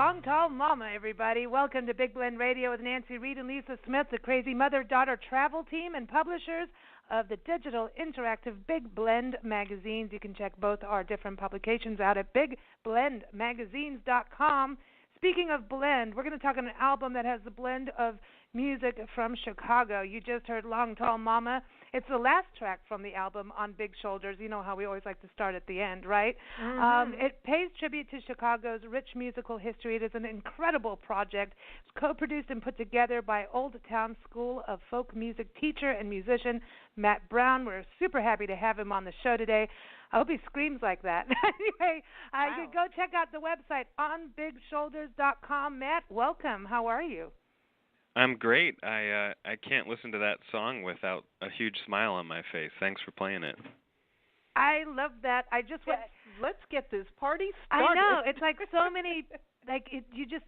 Long Tall Mama, everybody. Welcome to Big Blend Radio with Nancy Reed and Lisa Smith, the crazy mother-daughter travel team and publishers of the digital interactive Big Blend magazines. You can check both our different publications out at bigblendmagazines.com. Speaking of blend, we're going to talk on an album that has a blend of music from Chicago. You just heard Long Tall Mama. It's the last track from the album on Big Shoulders. You know how we always like to start at the end, right? It pays tribute to Chicago's rich musical history. It is an incredible project. It's co-produced and put together by Old Town School of Folk Music teacher and musician Matt Brown. We're super happy to have him on the show today. I hope he screams like that. Anyway, you can go check out the website onbigshoulders.com. Matt, welcome. How are you? I'm great. I can't listen to that song without a huge smile on my face. Thanks for playing it. I love that. Let's get this party started. I know. It's like so many,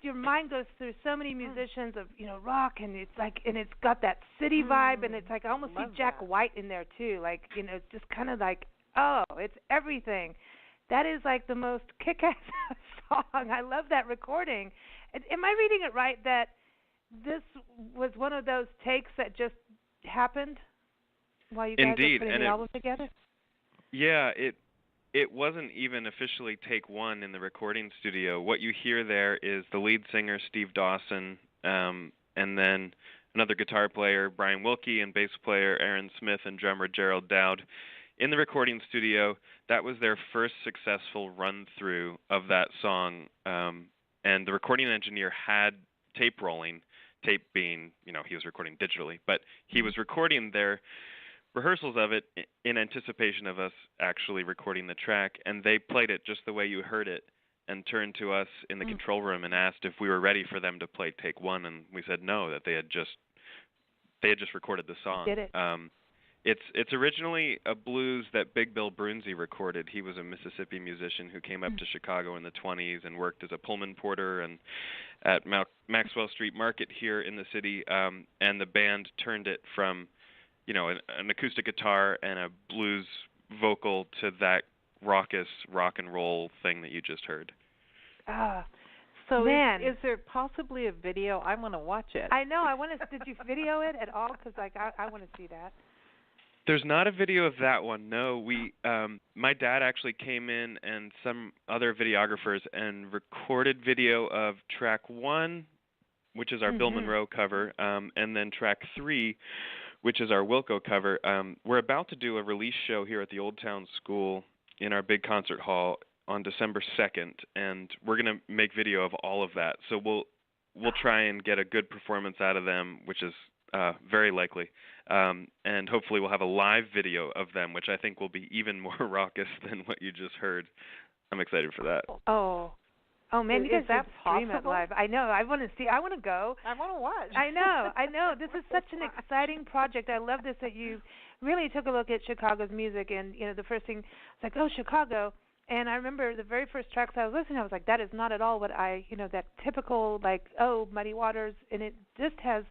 your mind goes through so many musicians of, rock, and it's got that city vibe, and it's like I almost see Jack White in there too. It's just kind of like, oh, it's everything. That is like the most kick-ass song. I love that recording. Am I reading it right that this was one of those takes that just happened while you guys were putting the album together? Yeah, it wasn't even officially take one in the recording studio. What you hear there is the lead singer, Steve Dawson, and then another guitar player, Brian Wilkie, and bass player, Aaron Smith, and drummer, Gerald Dowd. In the recording studio, that was their first successful run-through of that song, and the recording engineer had tape rolling, tape being, he was recording digitally, but he was recording their rehearsals of it in anticipation of us actually recording the track, and they played it just the way you heard it and turned to us in the control room and asked if we were ready for them to play take one, and we said no, that they had just recorded the song. Did it? It's originally a blues that Big Bill Brunzi recorded. He was a Mississippi musician who came up to Chicago in the 1920s and worked as a Pullman porter and at Maxwell Street Market here in the city, and the band turned it from an acoustic guitar and a blues vocal to that raucous rock and roll thing that you just heard. So is there possibly a video? I want to watch it. I know. Did you video it at all? Because I want to see that. There's not a video of that one. No, my dad actually came in and some other videographers and recorded video of track 1, which is our Bill Monroe cover, and then track 3, which is our Wilco cover. We're about to do a release show here at the Old Town School in our big concert hall on December 2nd, and we're going to make video of all of that. So we'll try and get a good performance out of them, which is very likely. And hopefully we'll have a live video of them, which I think will be even more raucous than what you just heard. I'm excited for that. Oh man, you guys that stream it live. I know. I want to see. I want to go. I want to watch. I know. This is such an exciting project. I love this that you really took a look at Chicago's music, and the first thing it's like, oh, Chicago. And I remember the very first tracks I was listening, I was like, that is not at all what that typical Muddy Waters, and it just has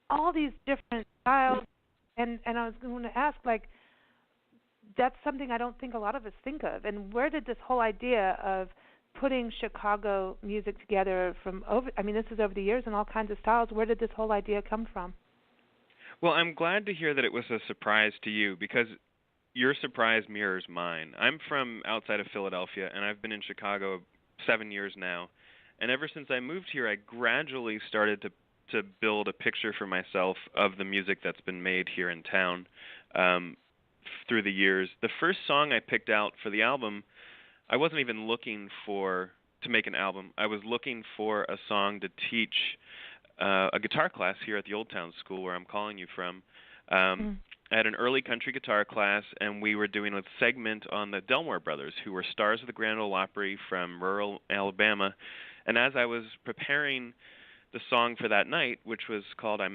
all these different styles, and I was going to ask, that's something I don't think a lot of us think of. And where did this whole idea of putting Chicago music together this is over the years and all kinds of styles, where did this whole idea come from? Well, I'm glad to hear that it was a surprise to you, because your surprise mirrors mine. I'm from outside of Philadelphia, and I've been in Chicago 7 years now. And ever since I moved here, I gradually started to build a picture for myself of the music that's been made here in town through the years. The first song I picked out for the album, I wasn't even looking to make an album. I was looking for a song to teach a guitar class here at the Old Town School, where I'm calling you from. I had an early country guitar class, and we were doing a segment on the Delmore Brothers, who were stars of the Grand Ole Opry from rural Alabama. And as I was preparing the song for that night, which was called I'm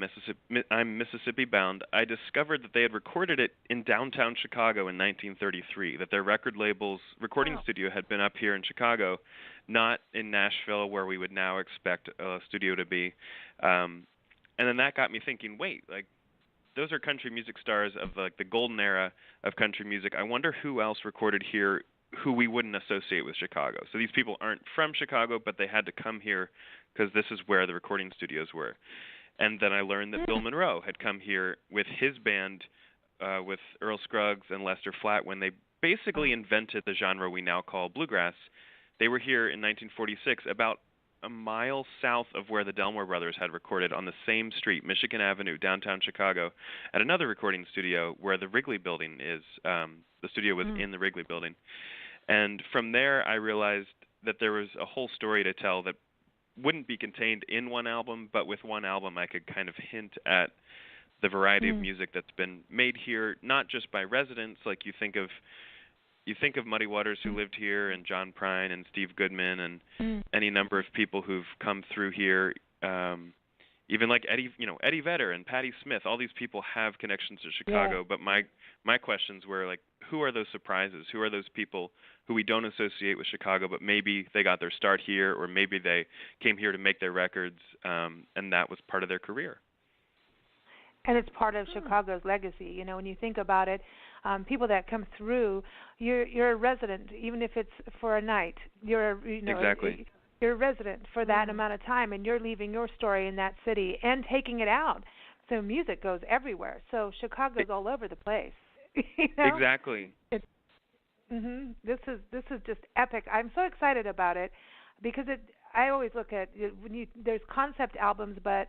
Mississippi Bound, I discovered that they had recorded it in downtown Chicago in 1933, that their recording studio had been up here in Chicago, not in Nashville, where we would now expect a studio to be. And then that got me thinking, wait, those are country music stars of the golden era of country music. I wonder who else recorded here who we wouldn't associate with Chicago. So these people aren't from Chicago, but they had to come here because this is where the recording studios were. And then I learned that Bill Monroe had come here with his band, with Earl Scruggs and Lester Flatt, when they basically invented the genre we now call bluegrass. They were here in 1946, about a mile south of where the Delmore Brothers had recorded, on the same street, Michigan Avenue, downtown Chicago, at another recording studio where the Wrigley Building is. The studio was in the Wrigley Building. And from there, I realized that there was a whole story to tell that wouldn't be contained in one album, but with one album I could kind of hint at the variety of music that's been made here, not just by residents. Like you think of Muddy Waters, who lived here, and John Prine and Steve Goodman, and any number of people who've come through here. Even like Eddie Vedder and Patti Smith. All these people have connections to Chicago. But my questions were like, who are those surprises? Who are those people who we don't associate with Chicago, but maybe they got their start here, or maybe they came here to make their records, and that was part of their career. And it's part of Chicago's legacy. You know, when you think about it, people that come through, you're a resident, even if it's for a night. Exactly. You're a resident for that amount of time, and you're leaving your story in that city and taking it out. So music goes everywhere. So Chicago's all over the place. You know? Exactly. This is just epic. I'm so excited about it because I always look at there's concept albums, but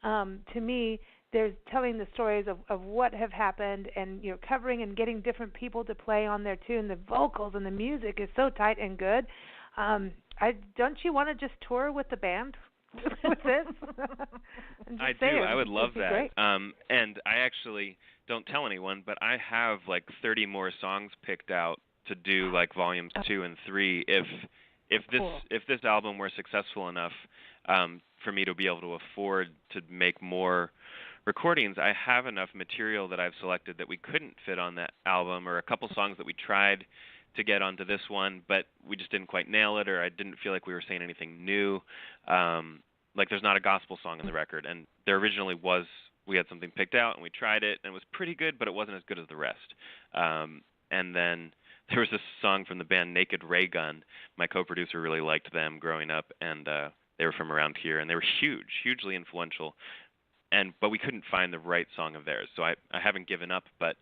to me, there's telling the stories of what have happened, and covering and getting different people to play on there too. And the vocals and the music is so tight and good. Don't you want to just tour with the band with this? I do. I would love that. And I actually don't tell anyone, but I have like 30 more songs picked out to do like volumes 2 and 3 if this album were successful enough for me to be able to afford to make more recordings. I have enough material that I've selected that we couldn't fit on that album, or a couple songs that we tried to get onto this one, but we just didn't quite nail it, or I didn't feel like we were saying anything new. Like there's not a gospel song in the record, and there originally was. We had something picked out, and we tried it, and it was pretty good, but it wasn't as good as the rest. And then there was this song from the band Naked Ray Gun. My co-producer really liked them growing up, and they were from around here, and they were hugely influential. But we couldn't find the right song of theirs, so I haven't given up, but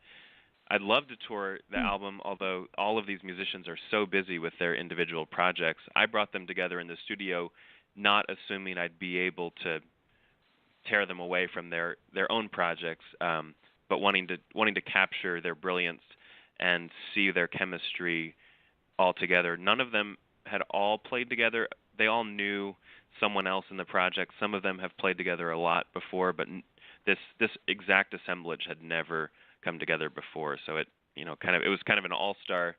I'd love to tour the album, although all of these musicians are so busy with their individual projects. I brought them together in the studio, not assuming I'd be able to tear them away from their own projects, but wanting to capture their brilliance and see their chemistry all together. None of them had all played together. They all knew someone else in the project. Some of them have played together a lot before, but this exact assemblage had never come together before. So it was kind of an all-star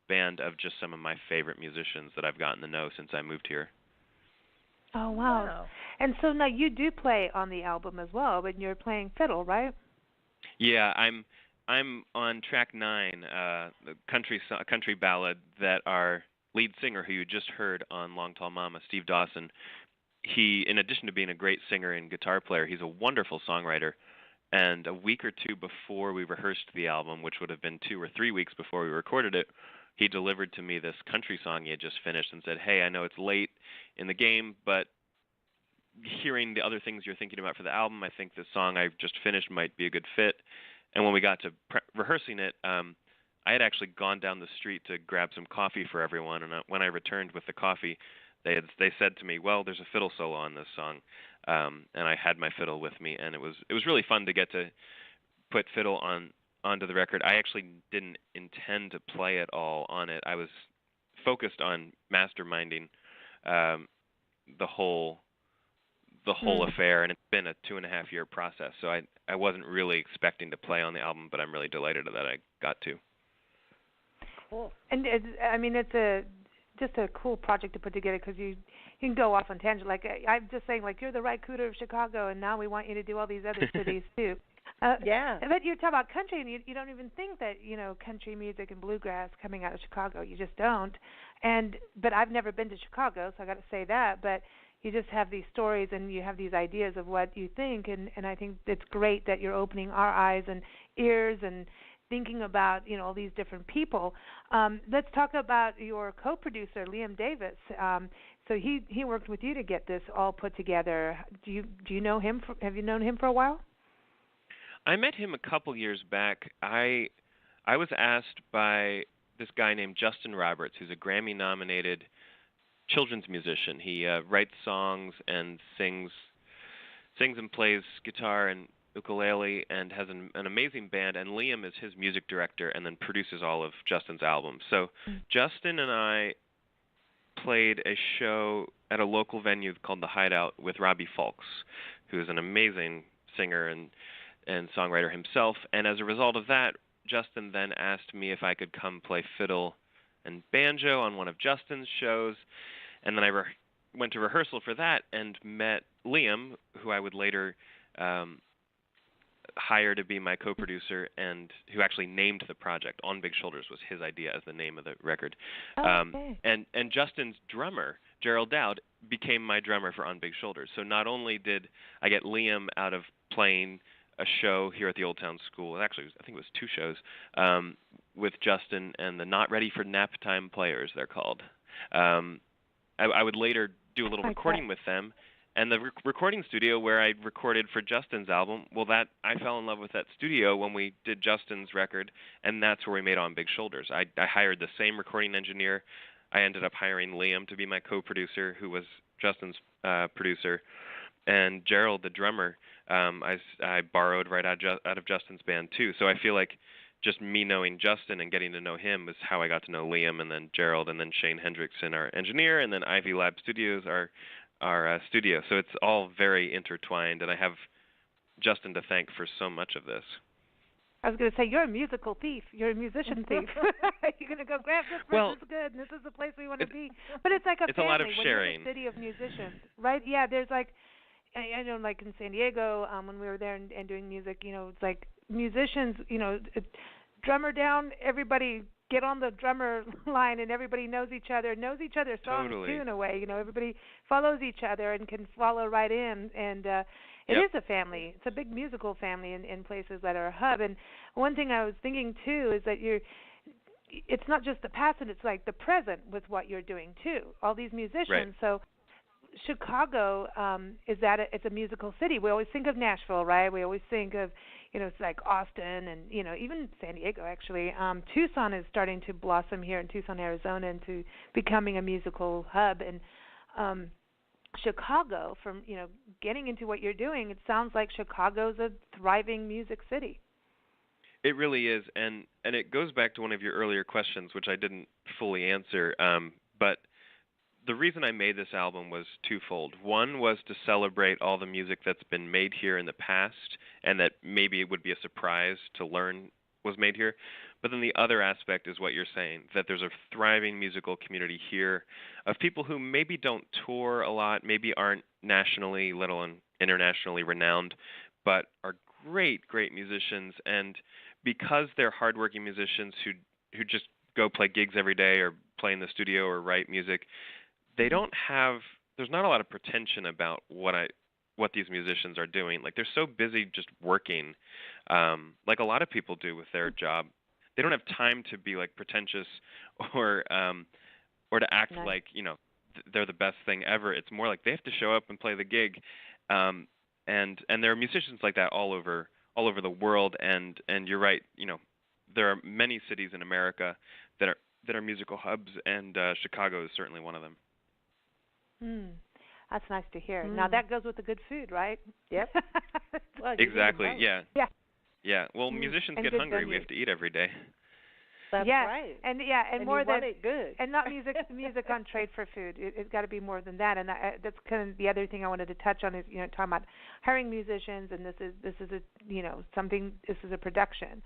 band of just some of my favorite musicians that I've gotten to know since I moved here. Oh wow. And so now you do play on the album as well, but you're playing fiddle, right? Yeah, I'm on track 9, the country ballad that our lead singer, who you just heard on Long Tall Mama, Steve Dawson, he, in addition to being a great singer and guitar player, he's a wonderful songwriter. And a week or two before we rehearsed the album, which would have been 2 or 3 weeks before we recorded it, he delivered to me this country song he had just finished and said, "Hey, I know it's late in the game, but hearing the other things you're thinking about for the album, I think the song I just finished might be a good fit." And when we got to rehearsing it, I had actually gone down the street to grab some coffee for everyone, and when I returned with the coffee, they said to me, "Well, there's a fiddle solo on this song," and I had my fiddle with me, and it was really fun to get to put fiddle onto the record. I actually didn't intend to play it all on it. I was focused on masterminding the whole affair, and it's been a 2.5-year process. So I wasn't really expecting to play on the album, but I'm really delighted that I got to. Cool. And it's just a cool project to put together, because you can go off on tangent. Like I'm just saying, like, you're the right cooter of Chicago, and now we want you to do all these other cities too. Yeah. But you talk about country, and you don't even think that country music and bluegrass coming out of Chicago. You just don't. But I've never been to Chicago, so I got to say that. But you just have these stories, and you have these ideas of what you think, and I think it's great that you're opening our eyes and ears and thinking about, you know, all these different people. Let's talk about your co-producer, Liam Davis. So he worked with you to get this all put together. Do you know him? Have you known him for a while? I met him a couple years back. I was asked by this guy named Justin Roberts, who's a Grammy-nominated children's musician. He writes songs and sings and plays guitar and ukulele and has an amazing band. And Liam is his music director and then produces all of Justin's albums. So Justin and I played a show at a local venue called The Hideout with Robbie Fulks, who is an amazing singer and songwriter himself. And as a result of that, Justin then asked me if I could come play fiddle and banjo on one of Justin's shows. And then I went to rehearsal for that and met Liam, who I would later hire to be my co-producer and who actually named the project. On Big Shoulders was his idea as the name of the record. Okay. And Justin's drummer, Gerald Dowd, became my drummer for On Big Shoulders. So not only did I get Liam out of playing a show here at the Old Town School, actually I think it was 2 shows, with Justin and the Not Ready for Nap Time Players, they're called. I would later do a little recording with them, and the recording studio where I recorded for Justin's album, well, that I fell in love with that studio when we did Justin's record, and that's where we made On Big Shoulders. I hired the same recording engineer. I ended up hiring Liam to be my co-producer, who was Justin's producer, and Gerald, the drummer, I borrowed right out of Justin's band too. So I feel like just me knowing Justin and getting to know him is how I got to know Liam, and then Gerald, and then Shane Hendrickson, our engineer, and then Ivy Lab Studios, our studio. So it's all very intertwined, and I have Justin to thank for so much of this. I was going to say, you're a musical thief. You're a musician thief. You're going to go grab this person's good, and this is the place we want to be. But it's like a family. It's a lot of sharing. When you're a city of musicians, right? Yeah, there's like, I know, like in San Diego, when we were there and doing music, you know, it's like musicians, you know, drummer down, everybody get on the drummer line, and everybody knows each other's songs too, in a way. You know, everybody follows each other and can follow right in, and it is a family. It's a big musical family in places that are a hub. And one thing I was thinking too is that it's not just the past, and it's like the present with what you're doing too. All these musicians. Right. So Chicago it's a musical city. We always think of Nashville, right? We always think of, you know, it's like Austin and, you know, even San Diego actually. Tucson is starting to blossom here in Tucson, Arizona, into becoming a musical hub. And Chicago, from, you know, getting into what you're doing, it sounds like Chicago's a thriving music city. It really is, and it goes back to one of your earlier questions, which I didn't fully answer, but the reason I made this album was twofold. One was to celebrate all the music that's been made here in the past, and that maybe it would be a surprise to learn was made here. But then the other aspect is what you're saying, that there's a thriving musical community here of people who maybe don't tour a lot, maybe aren't nationally, let alone internationally renowned, but are great, great musicians. And because they're hardworking musicians who just go play gigs every day or play in the studio or write music, there's not a lot of pretension about what these musicians are doing. Like, they're so busy just working, like a lot of people do with their job. They don't have time to be like pretentious or to act like, you know, they're the best thing ever. It's more like they have to show up and play the gig, and there are musicians like that all over the world. And you're right, you know, there are many cities in America that are musical hubs, and Chicago is certainly one of them. That's nice to hear. Now that goes with the good food, right? Yep. Well, exactly. Yeah. Yeah. Yeah. Well, musicians get hungry. We have to eat every day. That's right. And more you than want it good. And not music on trade for food. It's got to be more than that. And that's kind of the other thing I wanted to touch on is, you know, talking about hiring musicians, and this is a, you know, something. This is a production,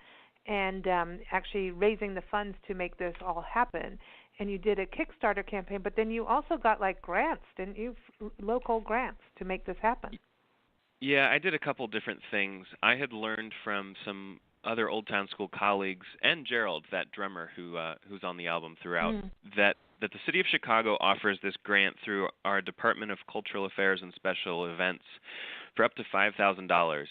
and actually raising the funds to make this all happen. And you did a Kickstarter campaign, but then you also got like grants, didn't you? Local grants to make this happen. Yeah, I did a couple different things. I had learned from some other Old Town School colleagues and Gerald, that drummer who's on the album throughout, that the city of Chicago offers this grant through our Department of Cultural Affairs and Special Events for up to $5,000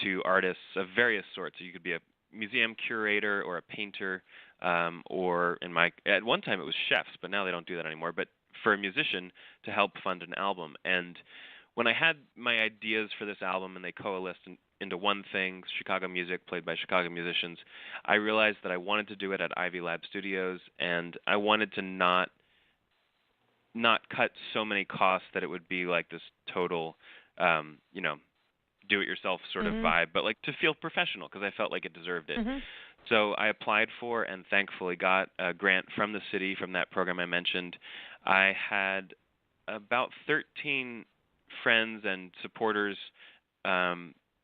to artists of various sorts. So you could be a museum curator or a painter, or at one time it was chefs, but now they don't do that anymore, but for a musician to help fund an album. And when I had my ideas for this album and they coalesced into one thing, Chicago music played by Chicago musicians, I realized that I wanted to do it at Ivy Lab Studios, and I wanted to not cut so many costs that it would be like this total, do-it-yourself sort of vibe, but like to feel professional because I felt like it deserved it. So I applied for and thankfully got a grant from the city from that program I mentioned. I had about 13 friends and supporters,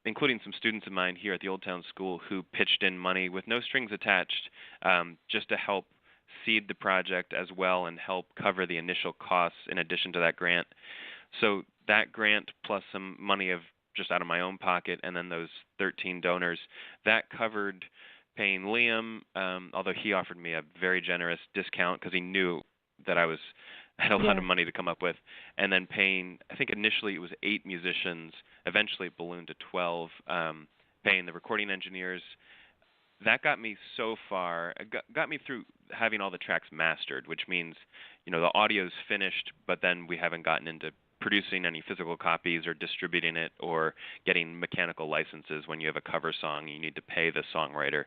including some students of mine here at the Old Town School, who pitched in money with no strings attached, just to help seed the project as well and help cover the initial costs in addition to that grant. So that grant plus some money of just out of my own pocket and then those 13 donors, that covered paying Liam, although he offered me a very generous discount because he knew that I had a lot of money to come up with, and then paying, I think initially it was 8 musicians, eventually it ballooned to 12, paying the recording engineers. That got me so far, got me through having all the tracks mastered, which means, the audio's finished, but then we haven't gotten into producing any physical copies or distributing it or getting mechanical licenses. When you have a cover song, you need to pay the songwriter.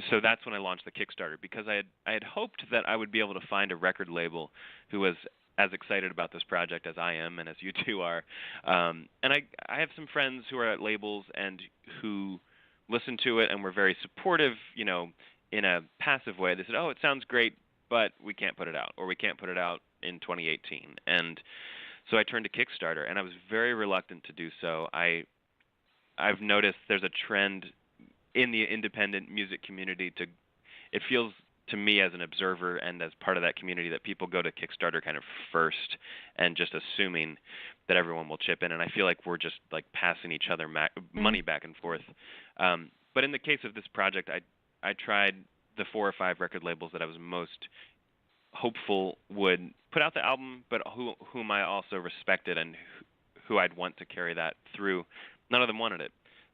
So that's when I launched the Kickstarter, because I had hoped that I would be able to find a record label who was as excited about this project as I am and as you two are. And I have some friends who are at labels and who listened to it and were very supportive, in a passive way. They said, "Oh, it sounds great, but we can't put it out, or we can't put it out in 2018. And so I turned to Kickstarter, and I was very reluctant to do so. I've noticed there's a trend in the independent music community it feels to me as an observer and as part of that community that people go to Kickstarter kind of first and just assuming that everyone will chip in, and I feel like we're just like passing each other money back and forth. But in the case of this project, I tried the 4 or 5 record labels that I was most hopeful would put out the album, but whom I also respected and who I'd want to carry that through. None of them wanted it.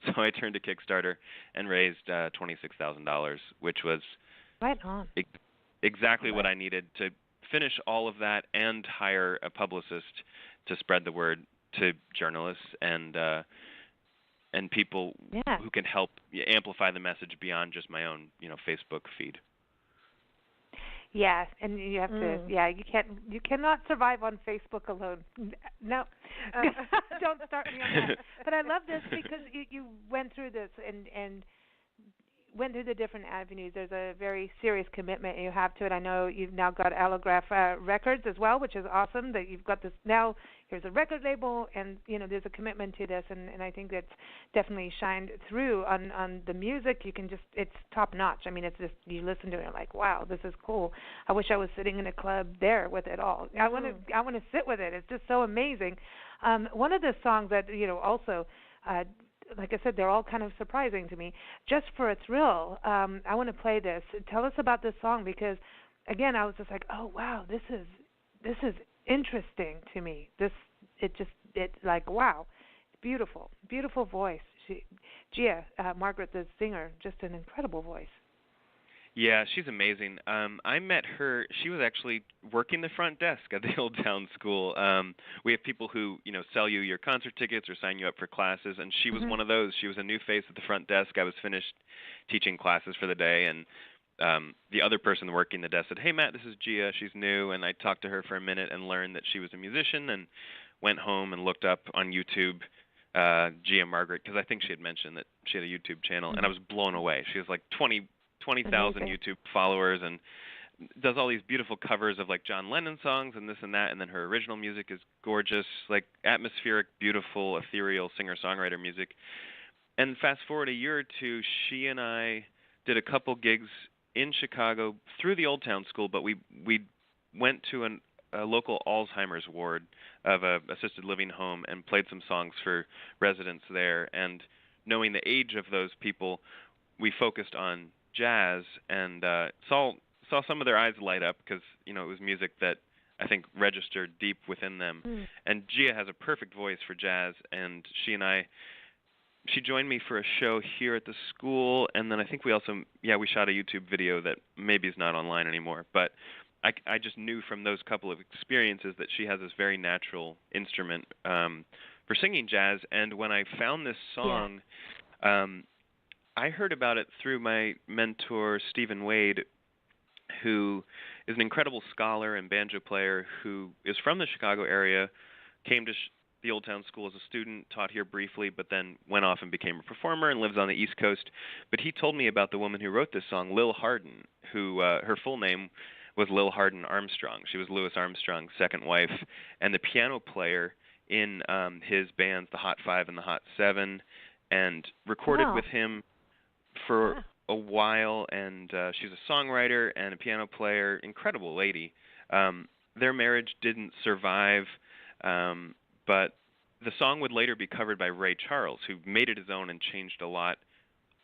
So I turned to Kickstarter and raised $26,000, which was right on. Exactly what I needed to finish all of that and hire a publicist to spread the word to journalists and people who can help amplify the message beyond just my own, Facebook feed. Yes, and you have to. Yeah, you cannot survive on Facebook alone. No, don't start me on that. But I love this because you went through this and went through the different avenues. There's a very serious commitment you have to it. I know you've now got Allograph Records as well, which is awesome. That you've got this now. Here's a record label, and there's a commitment to this, and I think that's definitely shined through on the music. It's top notch. I mean, it's just you listen to it, and you're like, wow, this is cool. I wish I was sitting in a club there with it all. I want to sit with it. It's just so amazing. One of the songs that also. Like I said, they're all kind of surprising to me. Just for a thrill, I want to play this. Tell us about this song because, again, I was just like, oh wow, this is interesting to me. It's like wow, beautiful, beautiful voice. Gia Margaret, the singer, just an incredible voice. Yeah, she's amazing. I met her. She was actually working the front desk at the Old Town School. We have people who, sell you your concert tickets or sign you up for classes, and she was one of those. She was a new face at the front desk. I was finished teaching classes for the day, and the other person working the desk said, "Hey, Matt, this is Gia. She's new." And I talked to her for a minute and learned that she was a musician, and went home and looked up on YouTube Gia Margaret, because I think she had mentioned that she had a YouTube channel, and I was blown away. She was like 20,000 YouTube followers and does all these beautiful covers of like John Lennon songs and this and that, and then her original music is gorgeous, like atmospheric, beautiful, ethereal singer-songwriter music. And fast forward a year or two, she and I did a couple gigs in Chicago through the Old Town School, but we went to a local Alzheimer's ward of a assisted living home and played some songs for residents there. And knowing the age of those people, we focused on jazz and saw some of their eyes light up because it was music that I think registered deep within them. And Gia has a perfect voice for jazz, and she and I she joined me for a show here at the school, and then I think we also, we shot a YouTube video that maybe is not online anymore, but I just knew from those couple of experiences that she has this very natural instrument for singing jazz. And when I found this song, I heard about it through my mentor, Stephen Wade, who is an incredible scholar and banjo player who is from the Chicago area, came to the Old Town School as a student, taught here briefly, but then went off and became a performer and lives on the East Coast. But he told me about the woman who wrote this song, Lil Hardin, who her full name was Lil Hardin Armstrong. She was Louis Armstrong's second wife, and the piano player in his bands, the Hot Five and the Hot Seven, and recorded with him for a while. And she's a songwriter and a piano player, incredible lady. Their marriage didn't survive, but the song would later be covered by Ray Charles, who made it his own and changed a lot.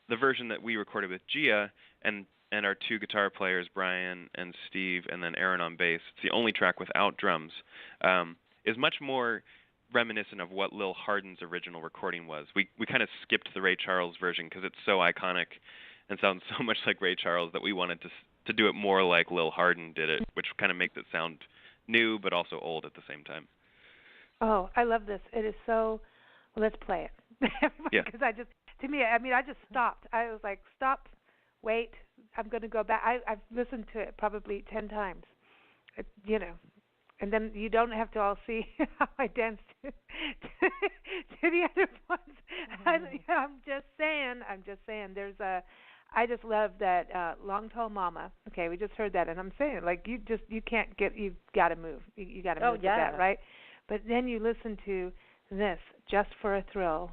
The version that we recorded with Gia and our two guitar players, Brian and Steve, and then Aaron on bass, it's the only track without drums, is much more reminiscent of what Lil Hardin's original recording was. We kind of skipped the Ray Charles version because it's so iconic and sounds so much like Ray Charles that we wanted to do it more like Lil Hardin did it, which kind of makes it sound new but also old at the same time. Oh, I love this. It is so, well, let's play it. Because I just stopped. I was like, stop, wait, I'm going to go back. I've listened to it probably 10 times, and then you don't have to all see how I danced to the other ones. I'm just saying, I just love that Long Tall Mama. Okay, we just heard that, and I'm saying, like, you can't you've got to move. You got to move with that, right? But then you listen to this, Just for a Thrill.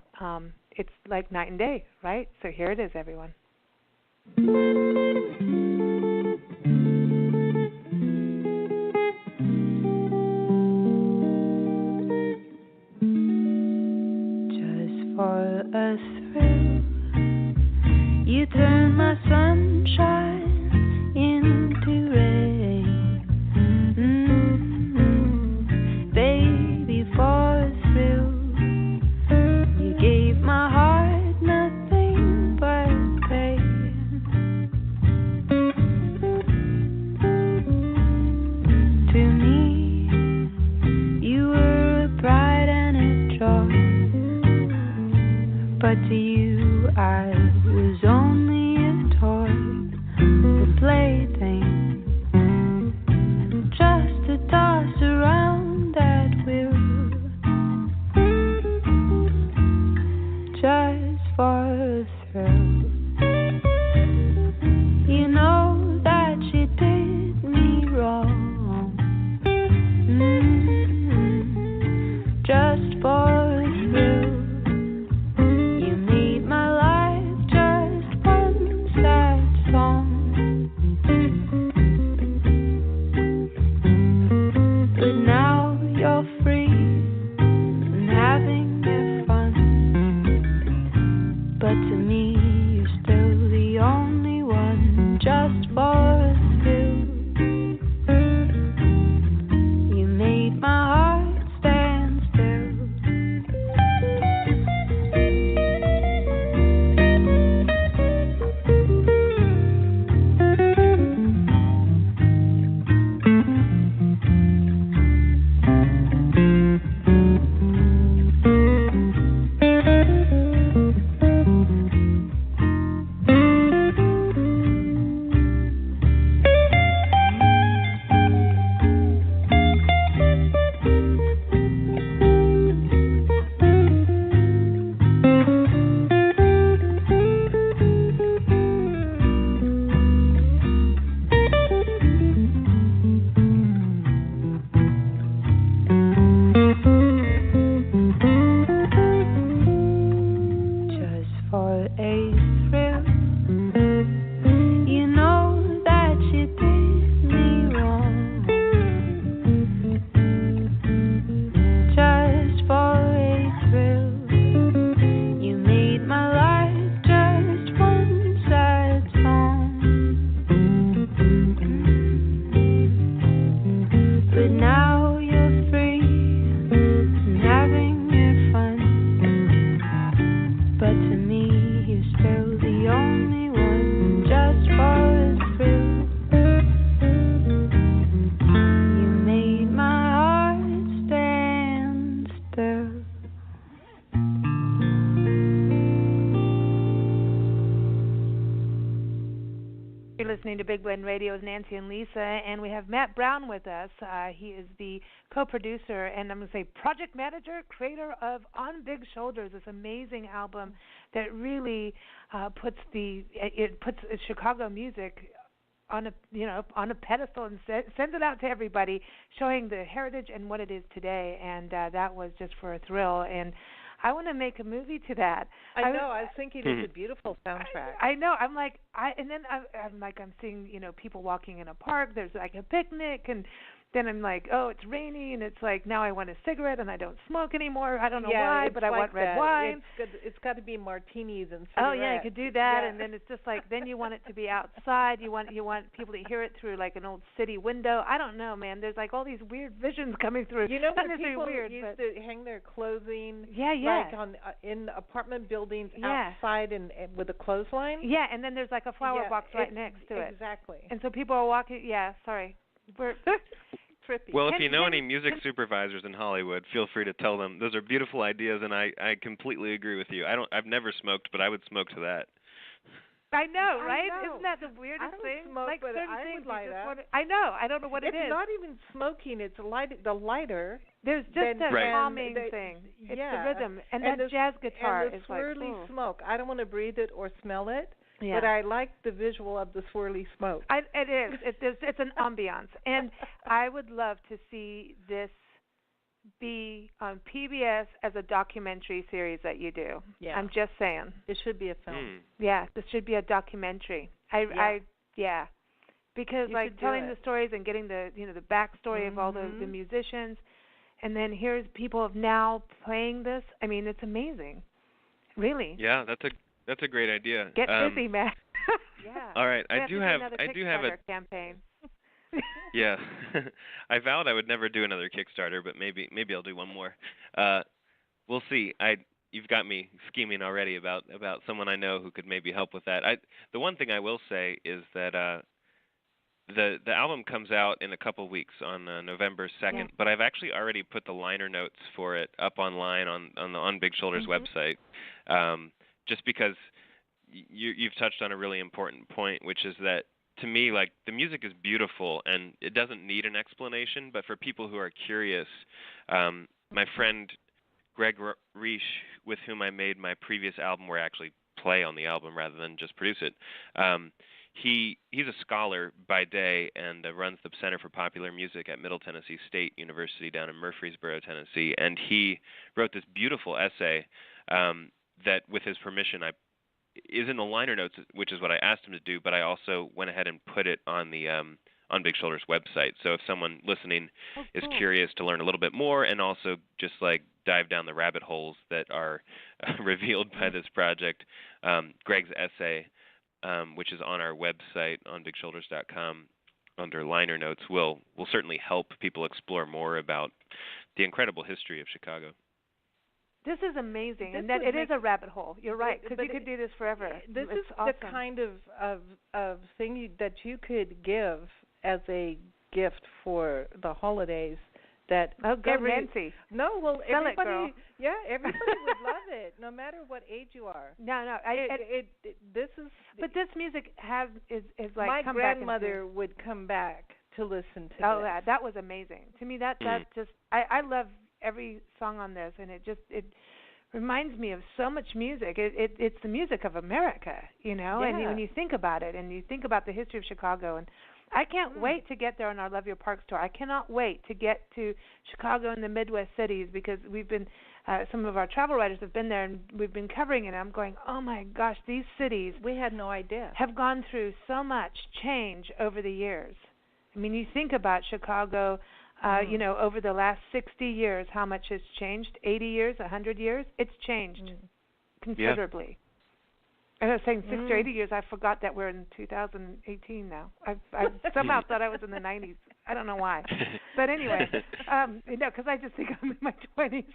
It's like night and day, right? So here it is, everyone. Just for a thrill, you turn my sunshine into rain. Baby, for a thrill, you gave my heart nothing but pain. listening to Big Blend Radio with Nancy and Lisa, and we have Matt Brown with us. He is the co-producer and I'm going to say project manager, creator of On Big Shoulders, this amazing album that really puts Chicago music on a pedestal and sends it out to everybody, showing the heritage and what it is today. And that was just for a thrill. And I want to make a movie to that. I know. I was thinking it's a beautiful soundtrack. I know. I'm seeing people walking in a park. There's like a picnic, and then I'm like, oh, it's rainy, and it's like now I want a cigarette, and I don't smoke anymore. I don't know why, but I want red wine. It's got to be martinis and cigarettes. Oh yeah, I could do that, and then it's just like then you want it to be outside. You want people to hear it through like an old city window. I don't know, man. There's like all these weird visions coming through. You know when people weird, used to hang their clothing, like on in apartment buildings outside and with a clothesline. Yeah, and then there's like a flower box right next to it. Exactly. And so people are walking. Yeah, sorry. We're trippy. Well, if you know any music supervisors in Hollywood, feel free to tell them those are beautiful ideas, and I completely agree with you. I've never smoked, but I would smoke to that. I know, right? I know. Isn't that the weirdest thing? Smoke, like but certain I things would light up. I know. I don't know what it is. It's not even smoking. It's the lighter. There's just a calming thing. It's the rhythm, and that jazz guitar and the is swirly smoke. I don't want to breathe it or smell it. Yeah. But I like the visual of the swirly smoke. It is. It's an ambiance. And I would love to see this be on PBS as a documentary series that you do. Yeah. I'm just saying. It should be a film. Yeah, this should be a documentary. Because like telling the stories and getting the the backstory of all the musicians, and then here's people of now playing this. I mean, it's amazing. Really. Yeah, that's a great idea. Get busy, Matt. Yeah. All right, I do have a campaign. Yeah, I vowed I would never do another Kickstarter, but maybe I'll do one more. We'll see. You've got me scheming already about someone I know who could maybe help with that. The one thing I will say is that the album comes out in a couple weeks on November 2nd, but I've actually already put the liner notes for it up online on the On Big Shoulders website. Just because you've touched on a really important point, which is that to me, like, the music is beautiful and it doesn't need an explanation, but for people who are curious, my friend Greg Reish, with whom I made my previous album where I actually play on the album rather than just produce it, he's a scholar by day and runs the Center for Popular Music at Middle Tennessee State University down in Murfreesboro, Tennessee, and he wrote this beautiful essay that, with his permission, is in the liner notes, which is what I asked him to do, but I also went ahead and put it on the On Big Shoulders website. So if someone listening is curious to learn a little bit more and also just like dive down the rabbit holes that are revealed by this project, Greg's essay, which is on our website, onbigshoulders.com, under liner notes, will certainly help people explore more about the incredible history of Chicago. This is amazing, and that it is a rabbit hole. You're right, because you could do this forever. This is awesome. The kind of thing that you could give as a gift for the holidays. That Nancy. No, well, Sell everybody, it, girl. Everybody would love it, no matter what age you are. No, this is. But this music is like my come grandmother would come back to listen to. Oh, yeah, that was amazing. To me, that's just I love every song on this, and it reminds me of so much music. It's the music of America, And when you think about it, and you think about the history of Chicago, and I can't wait to get there on our Love Your Parks tour. I cannot wait to get to Chicago and the Midwest cities, because we've been some of our travel writers have been there, and we've been covering it. And I'm going, oh my gosh, these cities, we had no idea, have gone through so much change over the years. I mean, you think about Chicago. Over the last 60 years, how much has changed? 80 years, 100 years? It's changed considerably. And I was saying 60 or 80 years. I forgot that we're in 2018 now. I somehow thought I was in the 90s. I don't know why. But anyway, because I just think I'm in my 20s.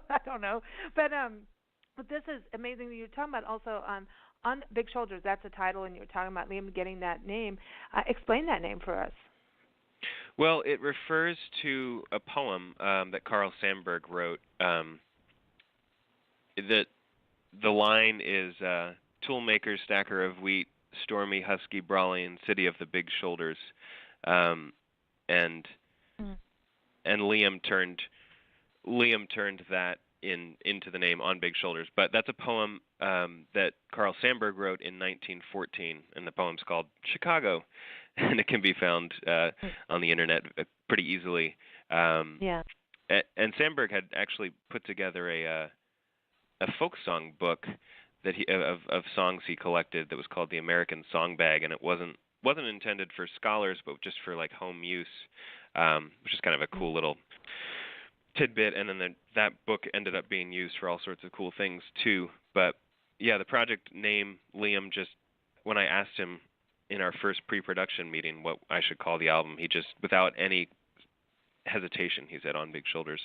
I don't know. But this is amazing. You're talking about also on Big Shoulders. That's a title, and you were talking about Liam getting that name. Explain that name for us. Well, it refers to a poem that Carl Sandburg wrote. That the line is, "Toolmaker, stacker of wheat, stormy, husky, brawling city of the big shoulders, um, and Mm. and Liam turned that into the name On Big Shoulders. But that's a poem that Carl Sandburg wrote in 1914, and the poem's called Chicago, and it can be found on the internet pretty easily. Yeah. And Sandburg had actually put together a folk song book that of songs he collected that was called the American Song Bag, and it wasn't intended for scholars, but just for like home use, which is kind of a cool little tidbit. And then that book ended up being used for all sorts of cool things too. But yeah, the project name, Liam, just when I asked him in our first pre-production meeting what I should call the album, he just, without any hesitation, he said On Big Shoulders.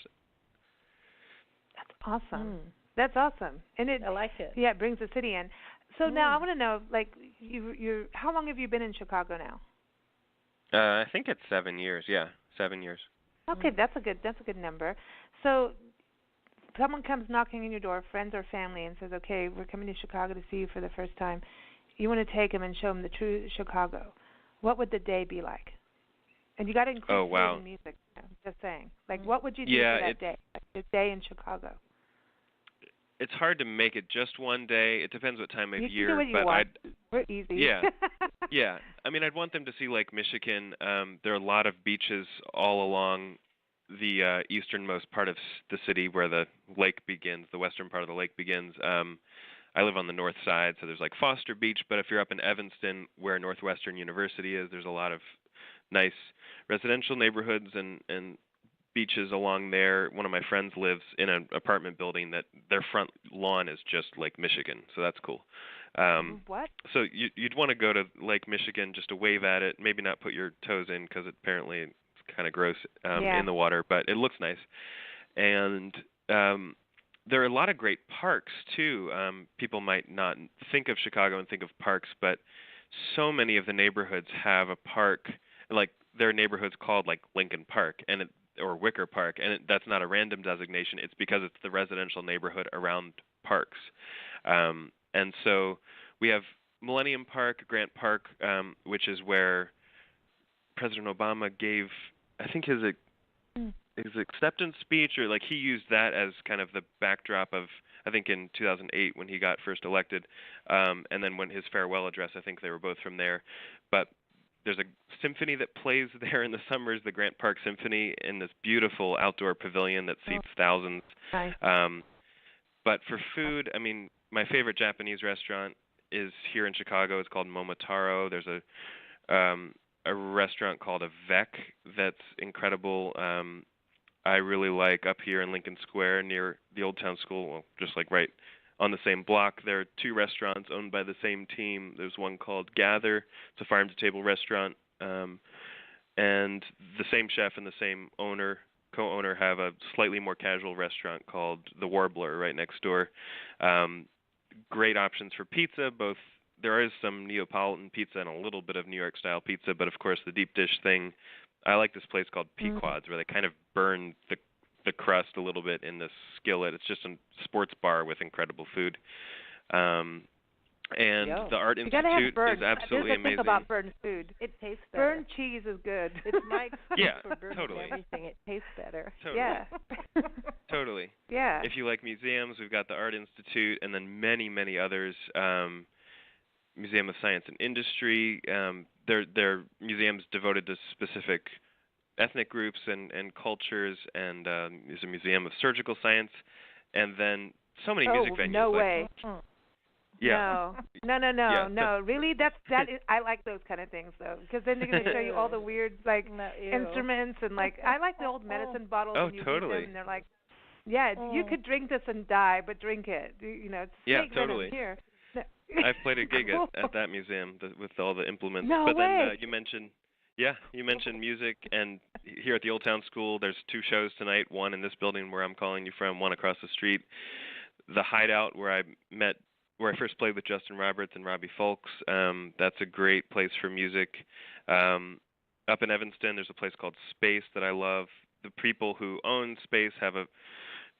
That's awesome. Mm. That's awesome. And it I like it. yeah, it brings the city in. So now I want to know, like, you're how long have you been in Chicago now? I think it's 7 years. Yeah, 7 years. Okay, that's a good number. So someone comes knocking on your door, friends or family, and says, "Okay, we're coming to Chicago to see you for the first time." You want to take them and show them the true Chicago. What would the day be like? And you got to include food and music. You know, just saying. Like, what would you do for that day? Like, the day in Chicago. It's hard to make it just one day. It depends what time of you year. can do what you but want. We're easy. Yeah. Yeah. I mean, I'd want them to see Lake Michigan. There are a lot of beaches all along the easternmost part of the city where the lake begins, the western part of the lake begins. I live on the north side, so there's like Foster Beach, but if you're up in Evanston where Northwestern University is, there's a lot of nice residential neighborhoods and beaches along there. One of my friends lives in an apartment building that their front lawn is just Lake Michigan, so that's cool. What? So you'd want to go to Lake Michigan just to wave at it, maybe not put your toes in because apparently it's kind of gross in the water, but it looks nice. And there are a lot of great parks too. People might not think of Chicago and think of parks, but so many of the neighborhoods have a park. Like there are neighborhoods called like Lincoln Park or Wicker Park, and that's not a random designation. It's because it's the residential neighborhood around parks. And so we have Millennium Park, Grant Park, which is where President Obama gave, I think, his acceptance speech, or like he used that as kind of the backdrop of, I think in 2008 when he got first elected, and then when his farewell address, I think they were both from there. But there's a symphony that plays there in the summers, the Grant Park Symphony, in this beautiful outdoor pavilion that seats thousands. Nice. But for food, I mean, my favorite Japanese restaurant is here in Chicago. It's called Momotaro. There's a restaurant called Avec that's incredible. I really like up here in Lincoln Square near the Old Town School, well, just like right on the same block. There are two restaurants owned by the same team. There's one called Gather. It's a farm-to-table restaurant. And the same chef and the same co-owner have a slightly more casual restaurant called The Warbler right next door. Great options for pizza. Both there is some Neapolitan pizza and a little bit of New York style pizza, but of course the deep dish thing. I like this place called Pequod's where they kind of burn the crust a little bit in this skillet. It's just a sports bar with incredible food. And the Art Institute is absolutely amazing. There's a thing about burned food. It tastes better. Burned cheese is good. It's my excuse for burning totally. everything. It tastes better. Totally. Yeah. Totally. Yeah. If you like museums, we've got the Art Institute and then many, many others. Museum of Science and Industry. They're museums devoted to specific ethnic groups and cultures, and there's a Museum of Surgical Science, and then so many music venues. No like, way. Yeah. No. Really, that is. I like those kind of things though, because then they're going to show you all the weird instruments and like I like the old medicine bottles. Oh, and you totally. read them and they're like, you could drink this and die, but drink it. You know, it's snake venom totally. here. I've played a gig at that museum with all the implements. No but way. Then you mentioned music, and here at the Old Town School, there's two shows tonight. One in this building where I'm calling you from, one across the street. The Hideout, where I first played with Justin Roberts and Robbie Fulks. That's a great place for music. Up in Evanston, there's a place called Space that I love. The people who own Space have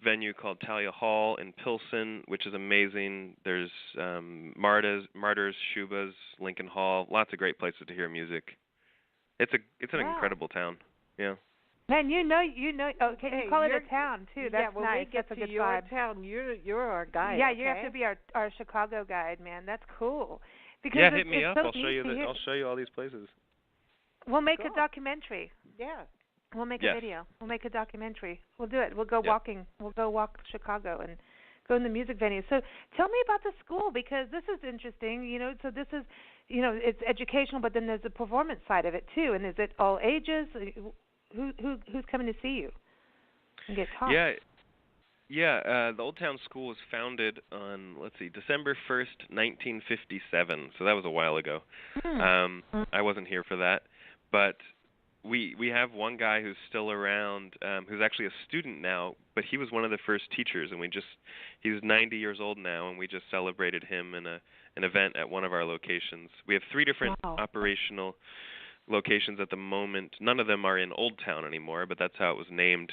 venue called Talia Hall in Pilsen, which is amazing. There's Martyrs, Shuba's, Lincoln Hall, lots of great places to hear music. It's an incredible town. Yeah. Man, you know. Okay, Hey, you call it a town too. That's when nice. we get That's a to good your vibe. town, you're our guide. Yeah, okay? you have to be our Chicago guide, man. That's cool. Because Yeah, it's, hit me it's up. so I'll show you neat to hear. I'll show you all these places. We'll make Cool. a documentary. Yeah. We'll make Yes. a video. We'll make a documentary. We'll do it. We'll go Yep. walking. We'll go walk Chicago and go in the music venue. So tell me about the school, because this is interesting. So this is, it's educational, but then there's the performance side of it too. And is it all ages? Who's coming to see you and get taught? Yeah. The Old Town School was founded on, December 1st, 1957. So that was a while ago. I wasn't here for that, but we have one guy who's still around, who's actually a student now, but he was one of the first teachers, and he's 90 years old now, and we just celebrated him in an event at one of our locations. We have 3 different operational locations at the moment. None of them are in Old Town anymore, but that's how it was named.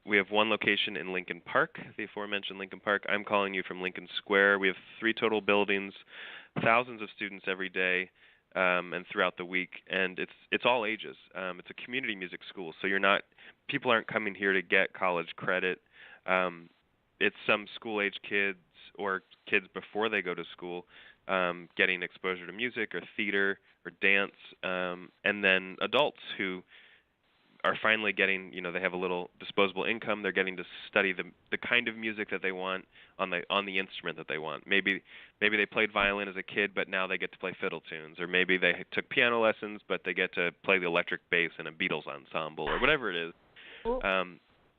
We have one location in Lincoln Park, the aforementioned Lincoln Park. I'm calling you from Lincoln Square. We have 3 total buildings, thousands of students every day, and throughout the week, and it's all ages. It's a community music school, so people aren't coming here to get college credit. It's some school-age kids or kids before they go to school, getting exposure to music or theater or dance, and then adults who are finally getting, they have a little disposable income. They're getting to study the kind of music that they want on the instrument that they want. Maybe they played violin as a kid, but now they get to play fiddle tunes, or maybe they took piano lessons, but they get to play the electric bass in a Beatles ensemble, or whatever it is.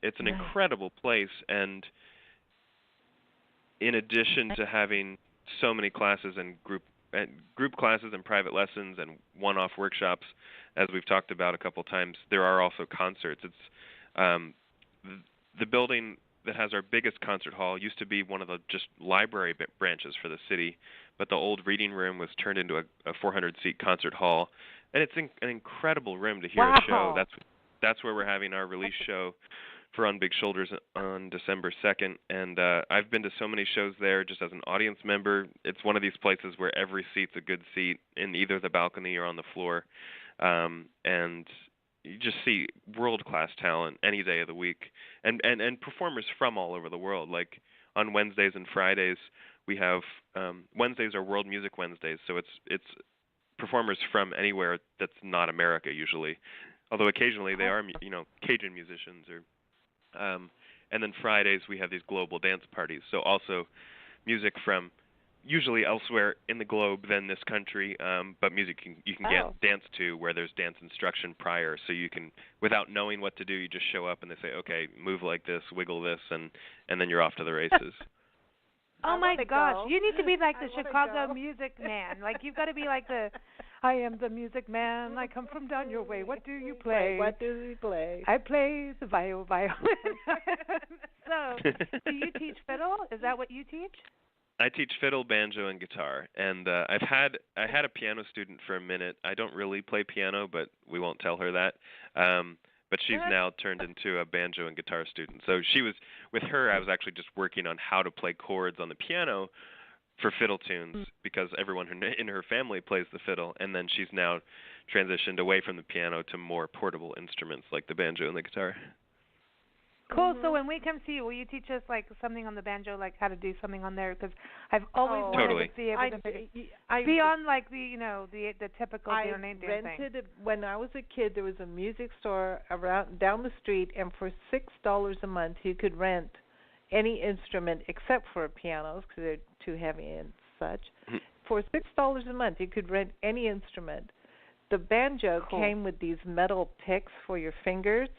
It's an incredible place, and in addition to having so many classes and group classes and private lessons and one-off workshops, as we've talked about a couple times, there are also concerts. It's the building that has our biggest concert hall used to be one of the just library branches for the city, but the old reading room was turned into a 400-seat concert hall, and it's an incredible room to hear a show. That's where we're having our release show for On Big Shoulders on December 2nd, and I've been to so many shows there just as an audience member. It's one of these places where every seat's a good seat in either the balcony or on the floor, and you just see world-class talent any day of the week, and performers from all over the world. Like on Wednesdays and Fridays, we have Wednesdays are World Music Wednesdays, so it's performers from anywhere that's not America usually, although occasionally they are Cajun musicians or. And then Fridays we have these global dance parties, so also music from usually elsewhere in the globe than this country, but music you can dance to where there's dance instruction prior, so you can, without knowing what to do, you just show up and they say, okay, move like this, wiggle this, and then you're off to the races. Oh my gosh, you need to be like the Chicago Music Man. Like you've got to be like I am the music man. I come from down your way. What do you play? What do we play? I play the violin. So, do you teach fiddle? Is that what you teach? I teach fiddle, banjo, and guitar, and I had a piano student for a minute. I don't really play piano, but we won't tell her that. But she's now turned into a banjo and guitar student. So with her, I was actually just working on how to play chords on the piano for fiddle tunes, because everyone in her family plays the fiddle, and then she's now transitioned away from the piano to more portable instruments like the banjo and the guitar. Cool. So when we come see you, will you teach us like something on the banjo, like how to do something on there? Because I've always wanted to see everything beyond like the typical name thing. When I was a kid, there was a music store down the street, and for $6 a month you could rent any instrument except for pianos because they're too heavy and such. For $6 a month you could rent any instrument. The banjo came with these metal picks for your fingers.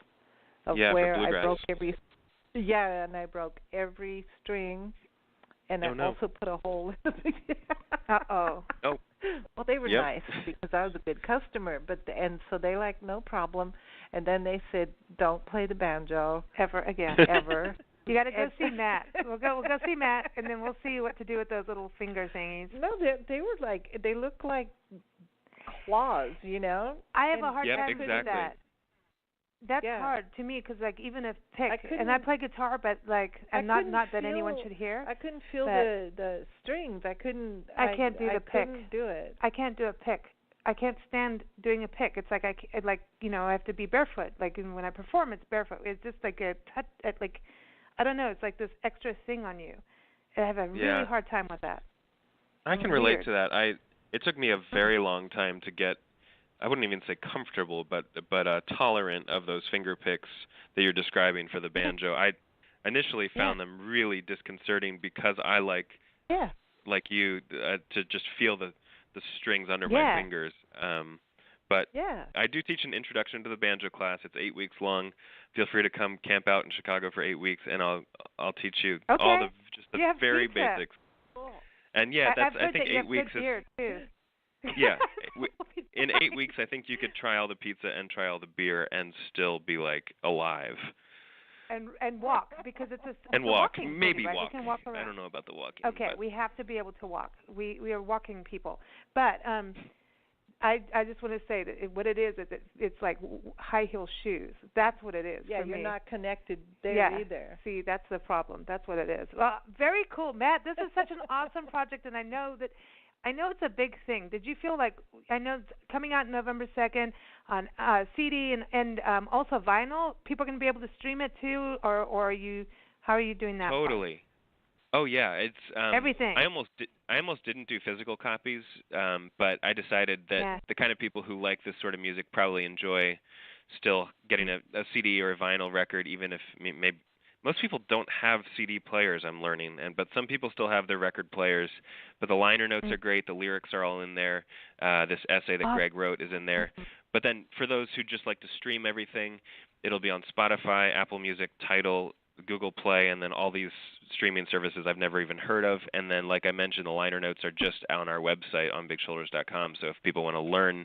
Where I broke and I broke every string, and I also put a hole in the Oh. Well, they were nice because I was a good customer, and so they like no problem, and then they said don't play the banjo ever again, ever. You got to go see Matt. We'll go see Matt, and then we'll see what to do with those little finger thingies. No, they look like claws, I have a hard time with that. That's Yeah. hard to me because like even if I pick couldn't- and I play guitar, but like I and not couldn't that anyone feel- should hear. I couldn't feel but the strings. I couldn't. I can't do the I pick. couldn't do it. I can't do a pick. I can't stand doing a pick. It's like like I have to be barefoot. Like when I perform, it's barefoot. It's just like a touch. Like I don't know. It's like this extra thing on you. I have a really hard time with that. I can relate to that. It took me a very long time to get, I wouldn't even say comfortable, but tolerant of those finger picks that you're describing for the banjo. I initially found them really disconcerting because I like you to just feel the strings under my fingers. But I do teach an introduction to the banjo class. It's 8 weeks long. Feel free to come camp out in Chicago for 8 weeks, and I'll teach you all the very basics. Cool. And I've heard I think that you 8 have weeks good beer too. Yeah. In 8 weeks, I think you could try all the pizza and try all the beer and still be like alive. And walk because it's a and walk, walking maybe city, right? walk. We can walk around. I don't know about the walking. Okay, but we have to be able to walk. We are walking people, but I just want to say that what it is it's like high heel shoes. That's what it is. Yeah, for you're me. not connected there either. See, that's the problem. That's what it is. Well, very cool, Matt. This is such an awesome project, and I know it's a big thing. Did you feel like I know it's coming out November 2nd on CD and also vinyl? People are going to be able to stream it too, or are you? How are you doing that? Totally. Oh yeah, it's everything. I almost didn't do physical copies, but I decided that the kind of people who like this sort of music probably enjoy still getting a CD or a vinyl record, even if maybe most people don't have CD players. I'm learning, but some people still have their record players. But the liner notes are great. The lyrics are all in there. This essay that Greg wrote is in there. But then for those who just like to stream everything, it'll be on Spotify, Apple Music, Tidal, Google Play, and then all these streaming services I've never even heard of. And then, like I mentioned, the liner notes are just on our website on BigShoulders.com. So if people want to learn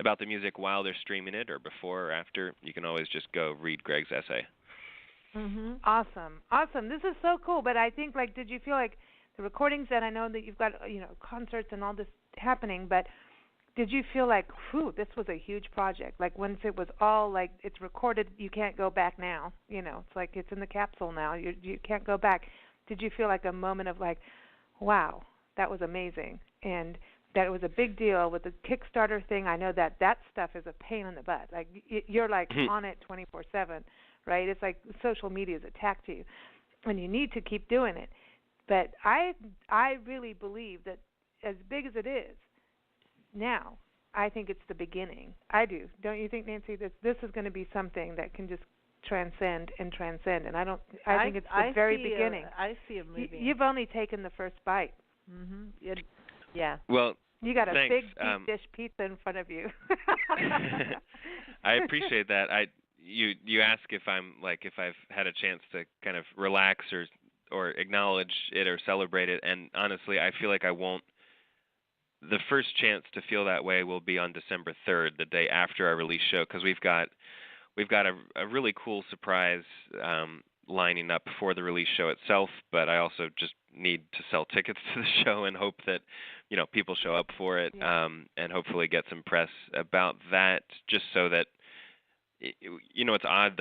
about the music while they're streaming it or before or after, you can always just go read Greg's essay. Awesome. This is so cool. But I think, like, did you feel like the recordings that I know that you've got, concerts and all this happening, but did you feel like, whew, this was a huge project? Like once it was all like it's recorded, you can't go back now. It's like it's in the capsule now. You can't go back. Did you feel like a moment of like, wow, that was amazing, and that it was a big deal with the Kickstarter thing? I know that stuff is a pain in the butt. Like you're like on it 24/7, right? It's like social media's attacked you, and you need to keep doing it. But I really believe that as big as it is now, I think it's the beginning. I do. Don't you think, Nancy, that this is going to be something that can just transcend? And I think it's the very beginning. I see it moving. You've only taken the first bite. Yeah. Well, you got a thanks. big deep dish pizza in front of you. I appreciate that. You ask if I've had a chance to kind of relax or acknowledge it or celebrate it, and honestly, I feel like I won't. The first chance to feel that way will be on December 3rd, the day after our release show, because we've got a really cool surprise lining up for the release show itself. But I also just need to sell tickets to the show and hope that people show up for it, and hopefully get some press about that, just so that it's odd.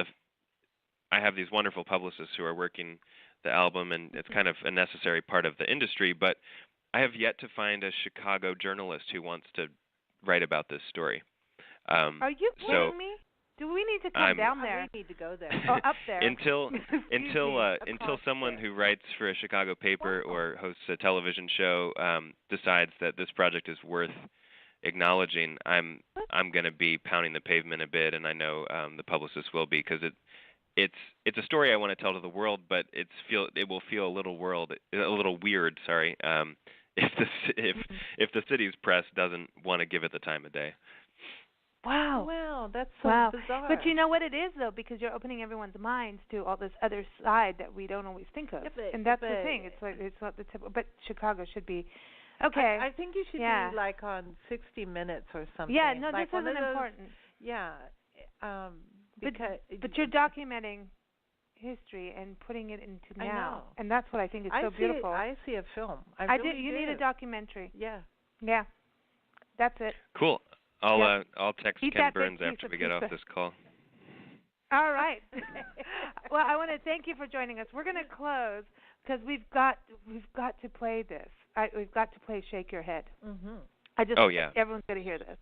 I have these wonderful publicists who are working the album, and it's kind of a necessary part of the industry, but I have yet to find a Chicago journalist who wants to write about this story. Are you kidding me? Do we need to come down there? We need to go there. Oh, up there. Until someone who writes for a Chicago paper or hosts a television show decides that this project is worth acknowledging, I'm going to be pounding the pavement a bit, and I know the publicist will be, because it's a story I want to tell to the world, but it will feel a little weird. Sorry. If the city's press doesn't want to give it the time of day. Wow, that's so bizarre. But you know what it is, though, because you're opening everyone's minds to all this other side that we don't always think of, and that's the thing. It's like it's not the typical. But Chicago should be. Okay. I think you should be like on 60 Minutes or something. Yeah, no, like this isn't important. Yeah. But you're documenting history and putting it into now, I know. And that's what I think is so beautiful. I see a film. You need a documentary. Yeah. Yeah. That's it. Cool. I'll text Eat Ken that big Burns piece after of we get off pizza. this call. All right. Well, I want to thank you for joining us. We're going to close because we've got to play this. We've got to play "Shake Your Head." Mhm. Everyone's going to hear this.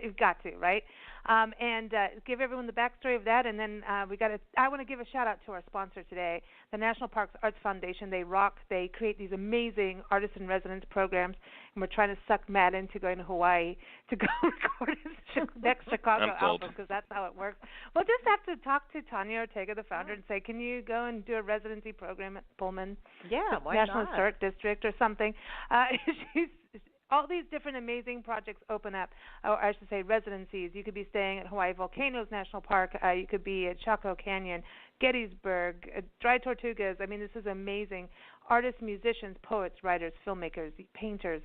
You've got to, right? And give everyone the backstory of that, and then I want to give a shout out to our sponsor today, the National Parks Arts Foundation. They rock. They create these amazing artist in residence programs, and we're trying to suck Matt into going to Hawaii to go record his next Chicago album, because that's how it works. We'll just have to talk to Tanya Ortega, the founder, and say, can you go and do a residency program at Pullman? Yeah, why National not? Historic District or something. All these different amazing projects open up, or I should say residencies. You could be staying at Hawaii Volcanoes National Park. You could be at Chaco Canyon, Gettysburg, Dry Tortugas. I mean, this is amazing. Artists, musicians, poets, writers, filmmakers, painters.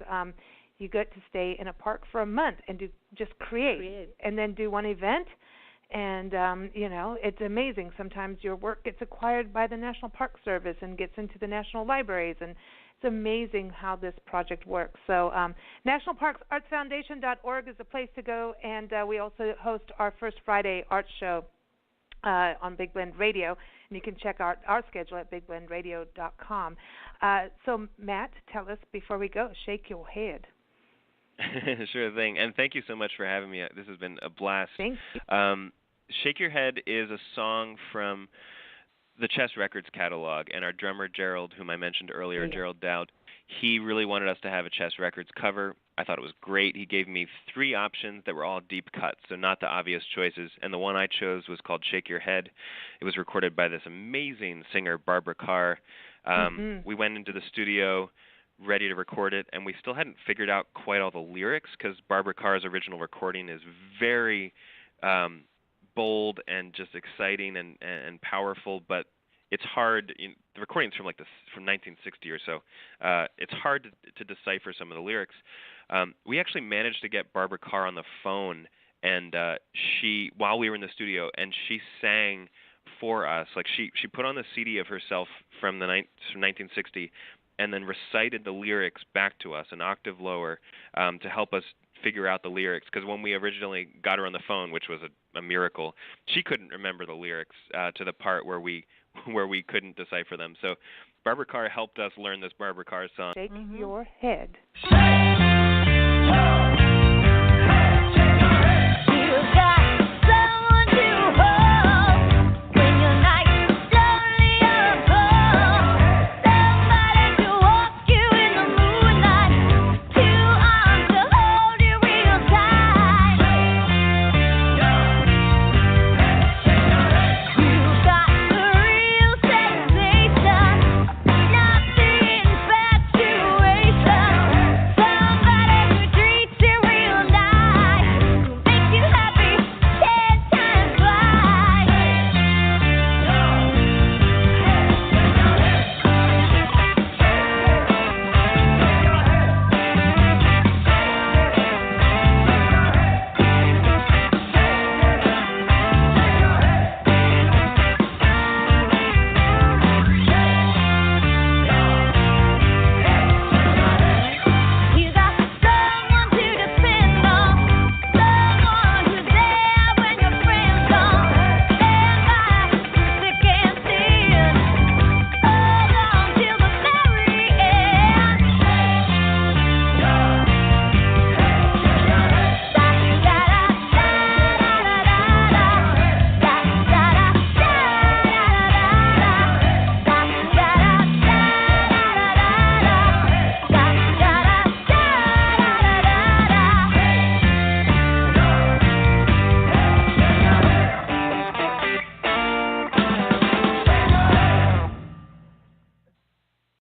You get to stay in a park for a month and just create, and then do one event. And, it's amazing. Sometimes your work gets acquired by the National Park Service and gets into the national libraries, and it's amazing how this project works. So nationalparksartsfoundation.org is the place to go, and we also host our first Friday art show on Big Blend Radio, and you can check out our schedule at bigblendradio.com. So, Matt, tell us before we go, Shake Your Head. Sure thing, and thank you so much for having me. This has been a blast. Thank you. Shake Your Head is a song from the Chess Records catalog, and our drummer Gerald, whom I mentioned earlier, Gerald Dowd, he really wanted us to have a Chess Records cover. I thought it was great. He gave me 3 options that were all deep cuts, so not the obvious choices, and the one I chose was called Shake Your Head. It was recorded by this amazing singer, Barbara Carr. We went into the studio ready to record it, and we still hadn't figured out quite all the lyrics, because Barbara Carr's original recording is very bold and just exciting and powerful, but it's hard. The recording's from 1960 or so. It's hard to decipher some of the lyrics. We actually managed to get Barbara Carr on the phone, and while we were in the studio, and she sang for us. Like she put on the CD of herself from 1960, and then recited the lyrics back to us an octave lower to help us figure out the lyrics, because when we originally got her on the phone, which was a miracle, she couldn't remember the lyrics to the part where we couldn't decipher them. So Barbara Carr helped us learn this Barbara Carr song. Shake Your Head.